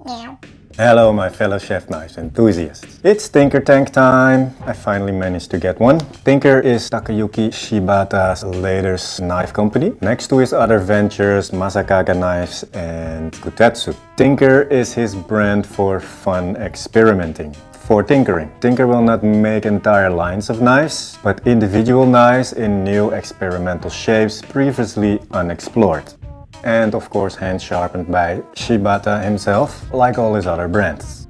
Meow. Hello my fellow chef knives enthusiasts. It's Tinker Tank time. I finally managed to get one. Tinker is Takayuki Shibata's latest knife company, next to his other ventures Masakage Knives and Kutetsu. Tinker is his brand for fun experimenting, for tinkering. Tinker will not make entire lines of knives, but individual knives in new experimental shapes previously unexplored. And of course hand sharpened by Shibata himself, like all his other brands.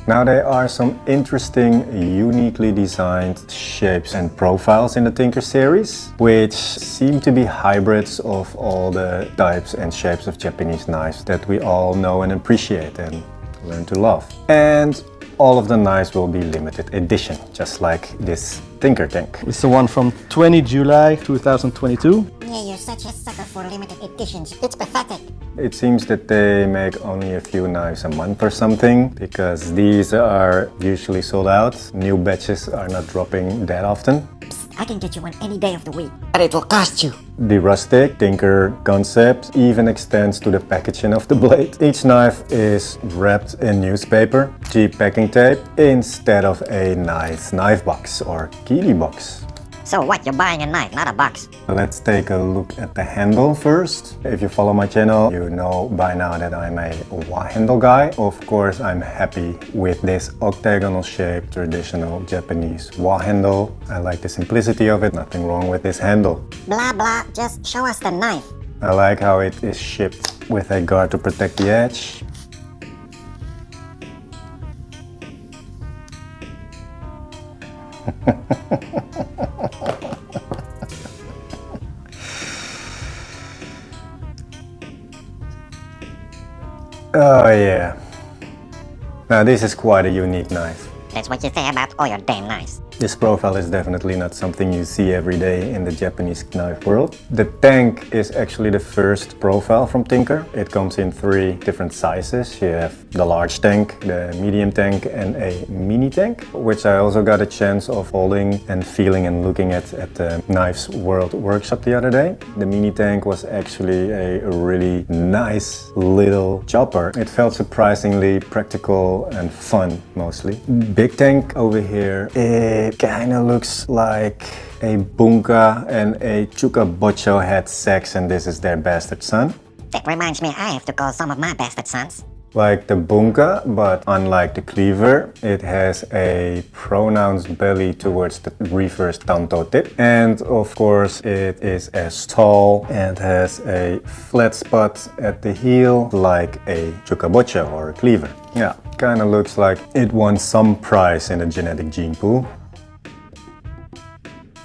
Now there are some interesting, uniquely designed shapes and profiles in the Tinker series, which seem to be hybrids of all the types and shapes of Japanese knives that we all know and appreciate and learn to love. And all of the knives will be limited edition, just like this Tinker Tank. It's the one from 20 July 2022. Yeah, you're such a sucker for limited editions. It's pathetic. It seems that they make only a few knives a month or something, because these are usually sold out. New batches are not dropping that often. Psst, I can get you one any day of the week. But it will cost you. The rustic Tinker concept even extends to the packaging of the blade. Each knife is wrapped in newspaper, cheap packing tape, instead of a nice knife box or kili box. So what, you're buying a knife, not a box? Let's take a look at the handle first. If you follow my channel, you know by now that I'm a wah handle guy. Of course, I'm happy with this octagonal shaped traditional Japanese wah handle. I like the simplicity of it, nothing wrong with this handle. Blah blah, just show us the knife. I like how it is shipped with a guard to protect the edge. Oh yeah. Now this is quite a unique knife. That's what you say about all your damn knives. This profile is definitely not something you see every day in the Japanese knife world. The tank is actually the first profile from Tinker. It comes in 3 different sizes. You have the large tank, the medium tank and a mini tank, which I also got a chance of holding and feeling and looking at the Knives World workshop the other day. The mini tank was actually a really nice little chopper. It felt surprisingly practical and fun mostly. Big tank over here, it kinda looks like a Bunka and a Chuka Bocho had sex and this is their bastard son. That reminds me, I have to call some of my bastard sons. Like the Bunka, but unlike the cleaver, it has a pronounced belly towards the reverse tanto tip. And of course it is as tall and has a flat spot at the heel like a Chuka Bocho or a cleaver. Yeah, kinda looks like it won some prize in the genetic gene pool.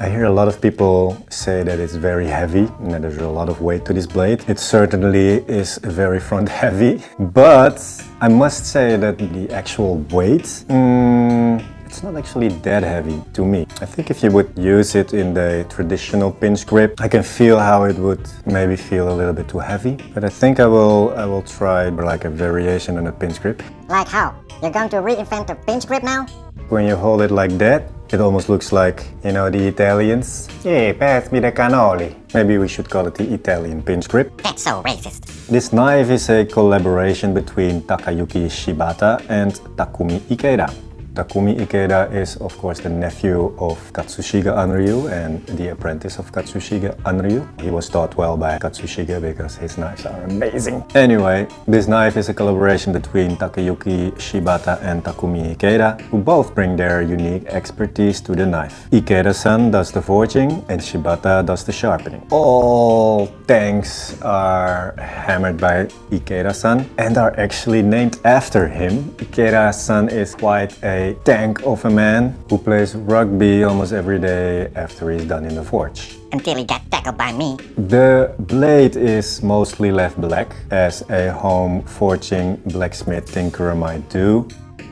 I hear a lot of people say that it's very heavy and that there's a lot of weight to this blade. It certainly is very front heavy, but I must say that the actual weight, it's not actually that heavy to me. I think if you would use it in the traditional pinch grip, I can feel how it would maybe feel a little bit too heavy. But I think I will try like a variation on a pinch grip. Like how? You're going to reinvent the pinch grip now? When you hold it like that, it almost looks like, you know, the Italians. Hey, pass me the cannoli. Maybe we should call it the Italian pinch grip. That's so racist. This knife is a collaboration between Takayuki Shibata and Takumi Ikeda. Takumi Ikeda is of course the nephew of Katsushige Anryu and the apprentice of Katsushige Anryu. He was taught well by Katsushige because his knives are amazing. Anyway, this knife is a collaboration between Takayuki Shibata and Takumi Ikeda, who both bring their unique expertise to the knife. Ikeda-san does the forging and Shibata does the sharpening. All tanks are hammered by Ikeda-san and are actually named after him. Ikeda-san is quite a tank of a man who plays rugby almost every day after he's done in the forge. Until he got tackled by me. The blade is mostly left black, as a home forging blacksmith tinkerer might do,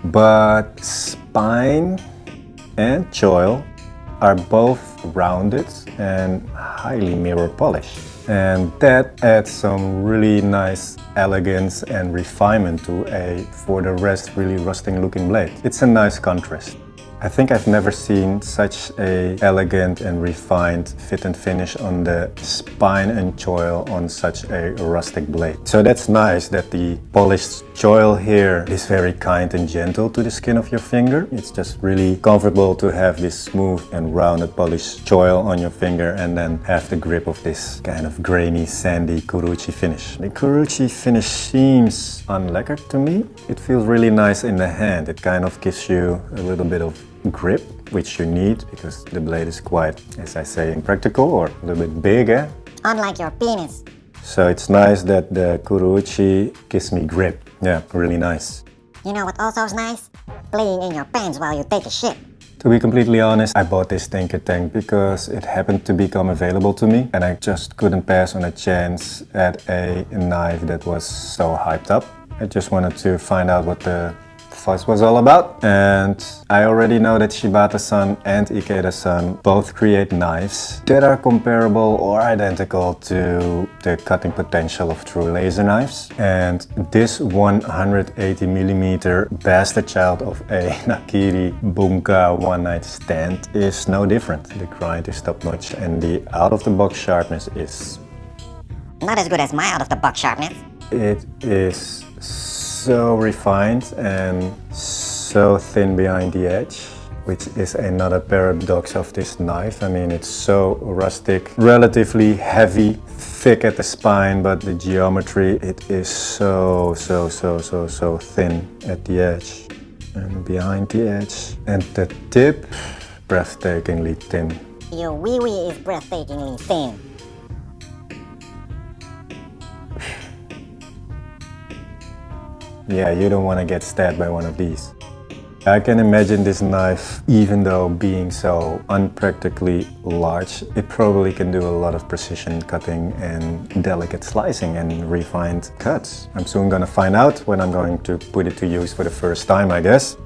but spine and choil are both rounded and highly mirror polished. And that adds some really nice elegance and refinement to a, for the rest, really rusting looking blade. It's a nice contrast. I think I've never seen such a elegant and refined fit and finish on the spine and choil on such a rustic blade. So that's nice that the polished choil here is very kind and gentle to the skin of your finger. It's just really comfortable to have this smooth and rounded polished choil on your finger and then have the grip of this kind of grainy, sandy kuruchi finish. The kuruchi finish seems unlacquered to me. It feels really nice in the hand. It kind of gives you a little bit of grip, which you need because the blade is quite, as I say, impractical or a little bit big, eh? Unlike your penis. So it's nice that the kuruchi gives me grip. Yeah, really nice. You know what also is nice? Playing in your pants while you take a shit. To be completely honest, I bought this Tinker Tank because it happened to become available to me and I just couldn't pass on a chance at a knife that was so hyped up. I just wanted to find out what the fuzz was all about, and I already know that Shibata-san and Ikeda-san both create knives that are comparable or identical to the cutting potential of true laser knives, and this 180mm bastard child of a Nakiri Bunka one-night stand is no different. The grind is top-notch and the out-of-the-box sharpness is... Not as good as my out-of-the-box sharpness. It is so refined and so thin behind the edge, which is another paradox of this knife. I mean, it's so rustic, relatively heavy, thick at the spine, but the geometry, it is so thin at the edge and behind the edge. And the tip, breathtakingly thin. Your wee-wee is breathtakingly thin. Yeah, you don't want to get stabbed by one of these. I can imagine this knife, even though being so unpractically large, it probably can do a lot of precision cutting and delicate slicing and refined cuts. I'm soon gonna find out when I'm going to put it to use for the first time, I guess.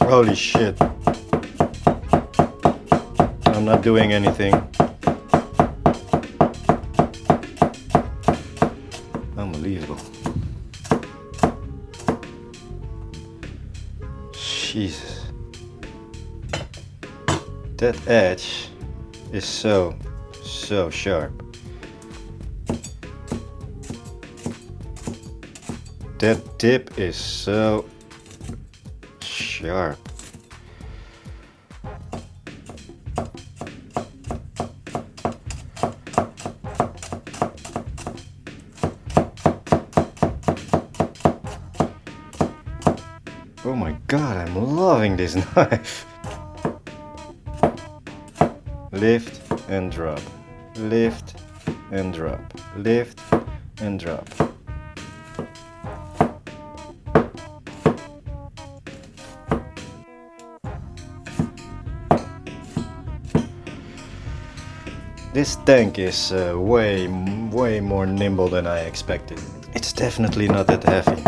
Holy shit. I'm not doing anything. Unbelievable. Jesus. That edge is so sharp. That tip is so sharp. Oh my god, I'm loving this knife. Lift and drop. Lift and drop. Lift and drop. This tank is way more nimble than I expected. It's definitely not that heavy.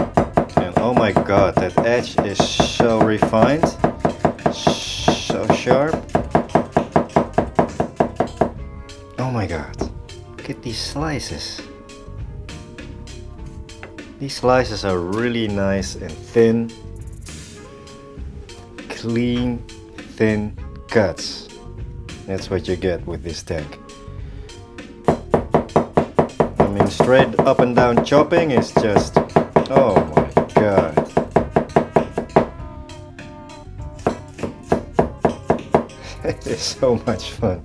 And oh my god, that edge is so refined, so sharp. Oh my god, look at these slices. These slices are really nice and thin, clean, thin cuts. That's what you get with this tank. I mean, straight up and down chopping is just, oh my god. It is so much fun.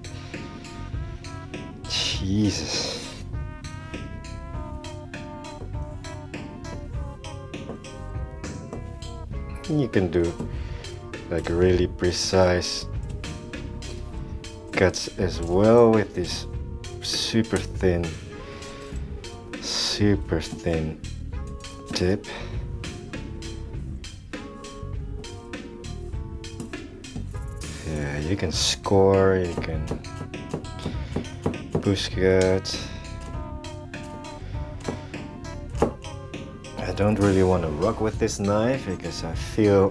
Jesus. You can do like really precise cuts as well with this super thin tip. Yeah, you can score, you can push cut. I don't really want to rock with this knife because I feel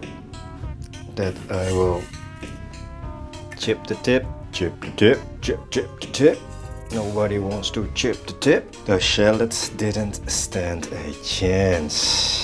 that I will chip the tip, chip the tip, chip the tip. Nobody wants to chip the tip. The shallots didn't stand a chance.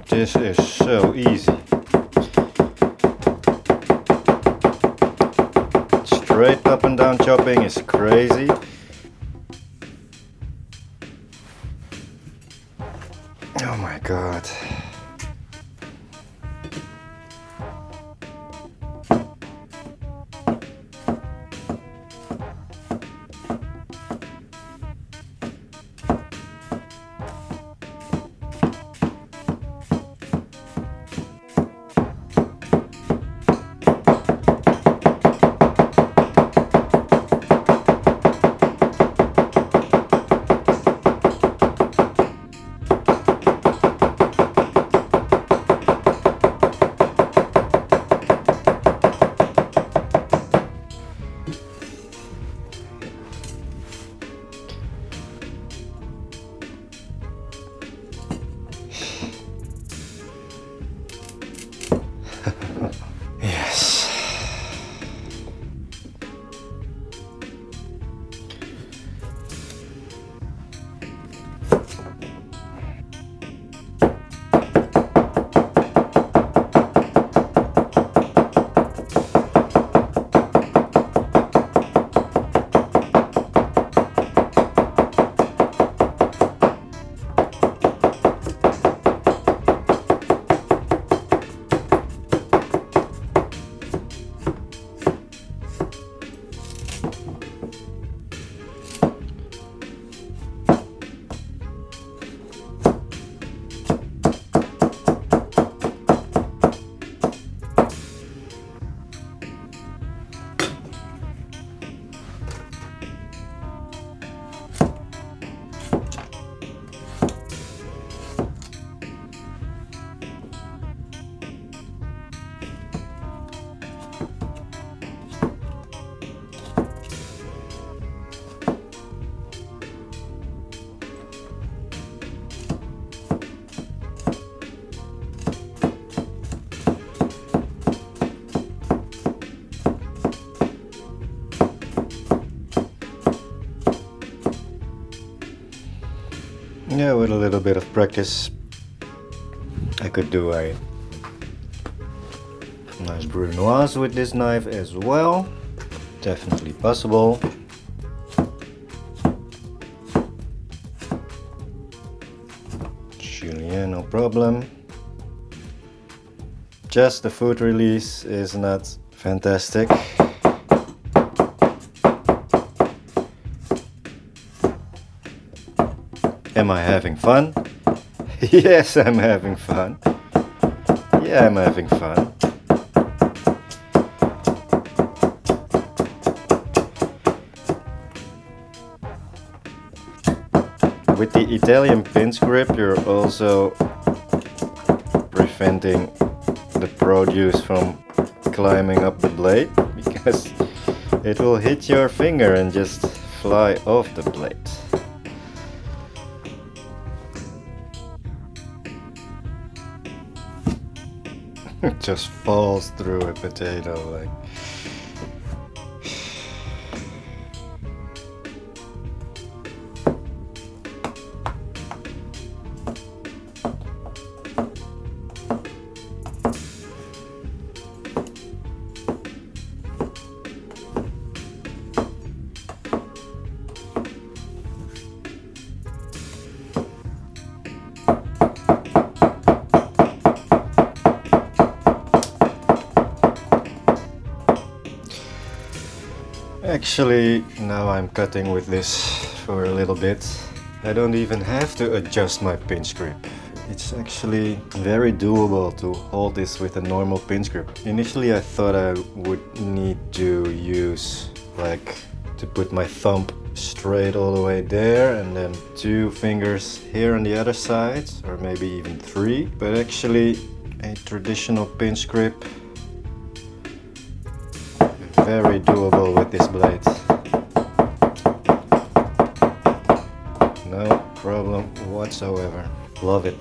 This is so easy. Straight up and down chopping is crazy. Oh my god. Yes. Yeah, with a little bit of practice, I could do a nice brunoise with this knife as well. Definitely possible. Julien, no problem. Just the foot release is not fantastic. Am I having fun? Yes, I'm having fun. Yeah, I'm having fun. With the Italian pinch grip, you're also preventing the produce from climbing up the blade, because it will hit your finger and just fly off the blade. It just falls through a potato like. Actually, now I'm cutting with this for a little bit. I don't even have to adjust my pinch grip. It's actually very doable to hold this with a normal pinch grip. Initially I thought I would need to use to put my thumb straight all the way there and then 2 fingers here on the other side, or maybe even 3. But actually a traditional pinch grip, very doable with this blade. No problem whatsoever. Love it.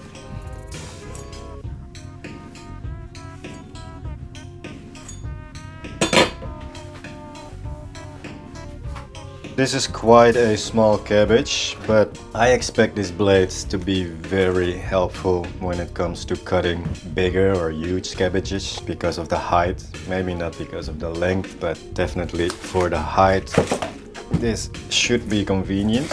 This is quite a small cabbage, but I expect these blades to be very helpful when it comes to cutting bigger or huge cabbages because of the height. Maybe not because of the length, but definitely for the height. This should be convenient.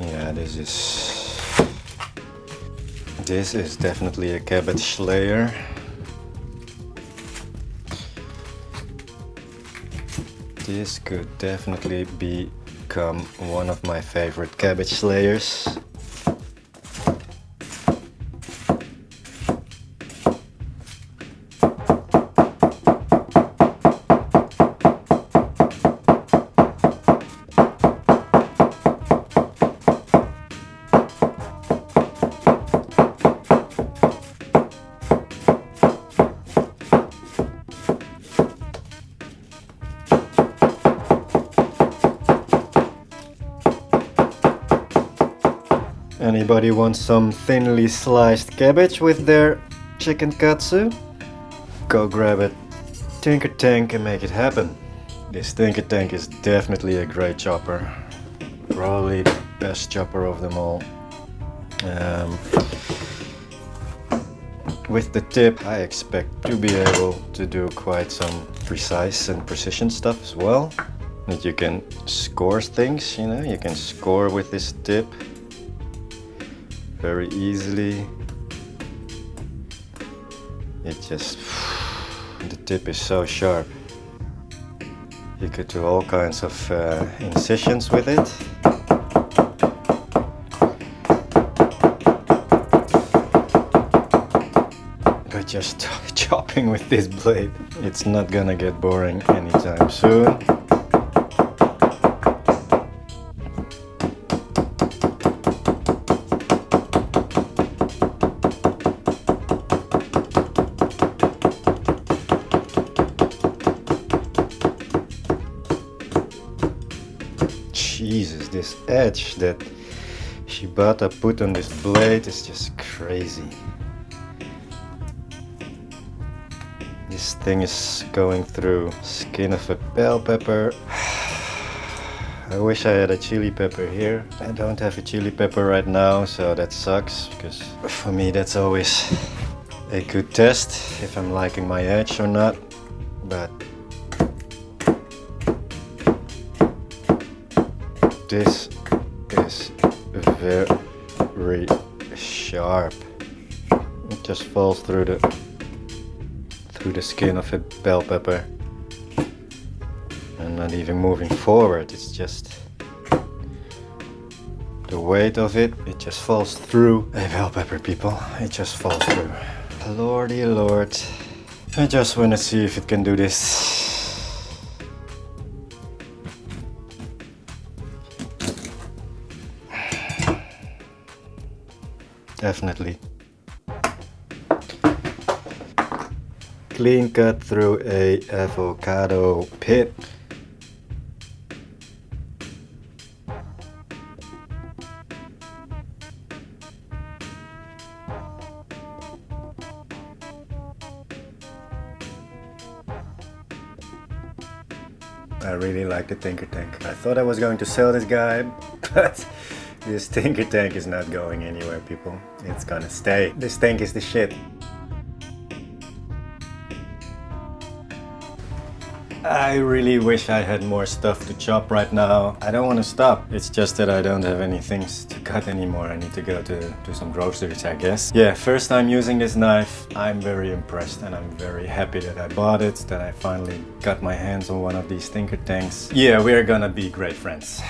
Yeah, this is definitely a cabbage layer. This could definitely become one of my favorite cabbage layers. Anybody want some thinly sliced cabbage with their chicken katsu? Go grab it. Tinker Tank and make it happen. This Tinker Tank is definitely a great chopper. Probably the best chopper of them all. With the tip, I expect to be able to do quite some precise and precision stuff as well. That you can score things, you know, you can score with this tip very easily. The tip is so sharp. You could do all kinds of incisions with it. But just chopping with this blade, it's not gonna get boring anytime soon. Jesus, this edge that Shibata put on this blade is just crazy. This thing is going through skin of a bell pepper. I wish I had a chili pepper here. I don't have a chili pepper right now, so that sucks, because for me that's always a good test if I'm liking my edge or not. But this is very sharp. It just falls through the skin of a bell pepper. And not even moving forward, it's just the weight of it, it just falls through a bell pepper, people. It just falls through. Lordy Lord. I just want to see if it can do this. Definitely. Clean cut through a avocado pit. I really like the Tinker Tank. I thought I was going to sell this guy, but this Tinker Tank is not going anywhere, people. It's gonna stay. This tank is the shit. I really wish I had more stuff to chop right now. I don't want to stop. It's just that I don't have any things to cut anymore. I need to go to some groceries, I guess. Yeah, first time using this knife. I'm very impressed and I'm very happy that I bought it, that I finally got my hands on one of these Tinker Tanks. Yeah, we're gonna be great friends.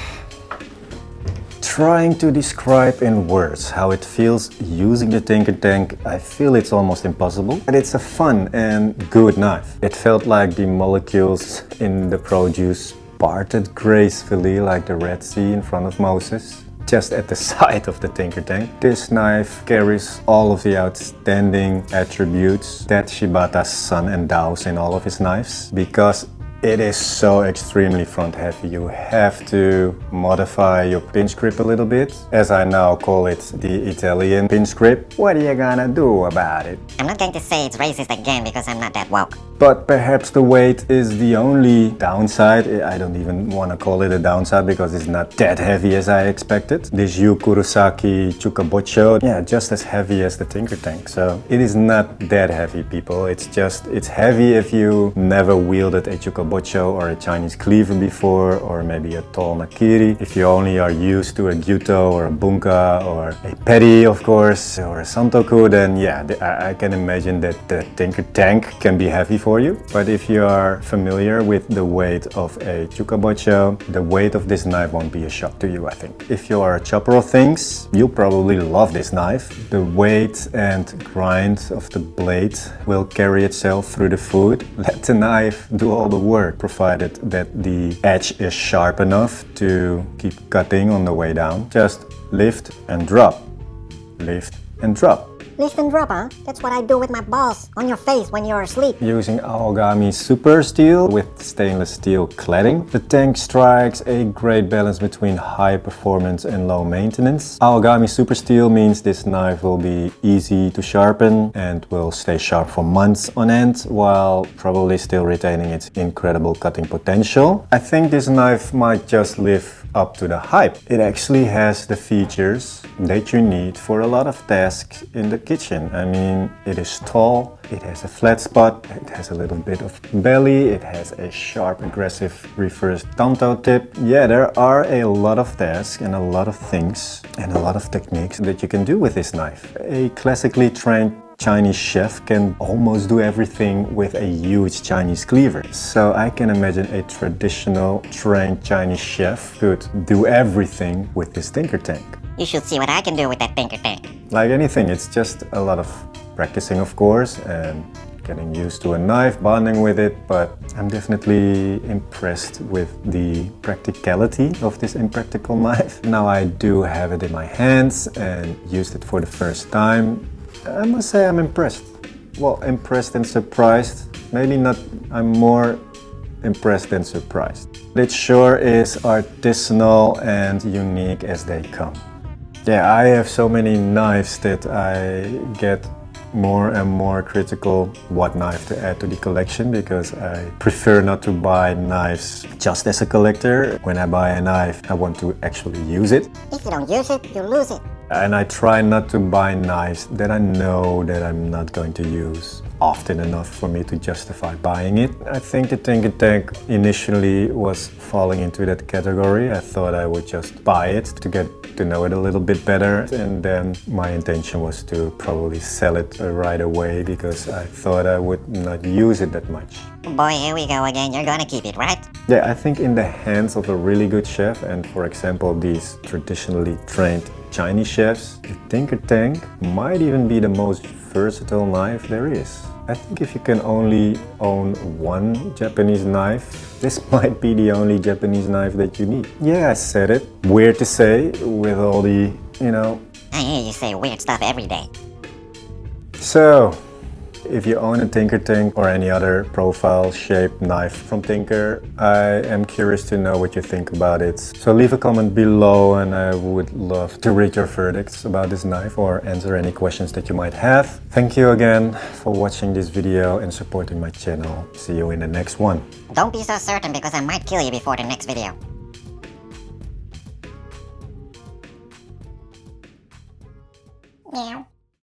Trying to describe in words how it feels using the Tinker Tank, I feel it's almost impossible. But it's a fun and good knife. It felt like the molecules in the produce parted gracefully like the Red Sea in front of Moses, just at the side of the Tinker Tank. This knife carries all of the outstanding attributes that Shibata's son endows in all of his knives, because it is so extremely front heavy. You have to modify your pinch grip a little bit. As I now call it, the Italian pinch grip. What are you gonna do about it? I'm not going to say it's racist again because I'm not that woke. But perhaps the weight is the only downside. I don't even want to call it a downside because it's not that heavy as I expected. This Takayuki Chuka Bocho, yeah, just as heavy as the Tinker Tank. So it is not that heavy, people. It's heavy if you never wielded a Chuka Bocho or a Chinese cleaver before, or maybe a tall nakiri. If you only are used to a gyuto or a bunka or a peri, of course, or a santoku, then yeah, I can imagine that the Tinker Tank can be heavy for you. But if you are familiar with the weight of a Chuka Bocho, the weight of this knife won't be a shock to you, I think. If you are a chopper of things, you'll probably love this knife. The weight and grind of the blade will carry itself through the food. Let the knife do all the work, provided that the edge is sharp enough to keep cutting on the way down. Just lift and drop. Lift and drop. Lift and drop, huh? That's what I do with my balls on your face when you're asleep. Using Aogami Super Steel with stainless steel cladding, the tank strikes a great balance between high performance and low maintenance. Aogami Super Steel means this knife will be easy to sharpen and will stay sharp for months on end, while probably still retaining its incredible cutting potential. I think this knife might just live up to the hype. It actually has the features that you need for a lot of tasks in the kitchen. I mean, it is tall, it has a flat spot, it has a little bit of belly, it has a sharp, aggressive reverse tanto tip. Yeah, there are a lot of tasks and a lot of things and a lot of techniques that you can do with this knife. A classically trained Chinese chef can almost do everything with a huge Chinese cleaver. So I can imagine a traditional trained Chinese chef could do everything with this Tinker Tank. You should see what I can do with that Tinker Tank. Like anything, it's just a lot of practicing, of course, and getting used to a knife, bonding with it, but I'm definitely impressed with the practicality of this impractical knife. Now I do have it in my hands and used it for the first time. I must say I'm impressed. Well, impressed and surprised. Maybe not, I'm more impressed than surprised. It sure is artisanal and unique as they come. Yeah, I have so many knives that I get more and more critical what knife to add to the collection, because I prefer not to buy knives just as a collector. When I buy a knife, I want to actually use it. If you don't use it, you lose it. And I try not to buy knives that I know that I'm not going to use often enough for me to justify buying it. I think the Tinker Tank initially was falling into that category. I thought I would just buy it to get to know it a little bit better, and then my intention was to probably sell it right away because I thought I would not use it that much. Boy, here we go again. You're gonna keep it, right? Yeah, I think in the hands of a really good chef, and for example these traditionally trained Chinese chefs, the Tinker Tank might even be the most versatile knife there is. I think if you can only own one Japanese knife, this might be the only Japanese knife that you need. Yeah, I said it. Weird to say with all the, I hear you say weird stuff every day. So, if you own a Tinker Tank or any other profile-shaped knife from Tinker, I am curious to know what you think about it. So leave a comment below and I would love to read your verdicts about this knife or answer any questions that you might have. Thank you again for watching this video and supporting my channel. See you in the next one. Don't be so certain because I might kill you before the next video. Meow.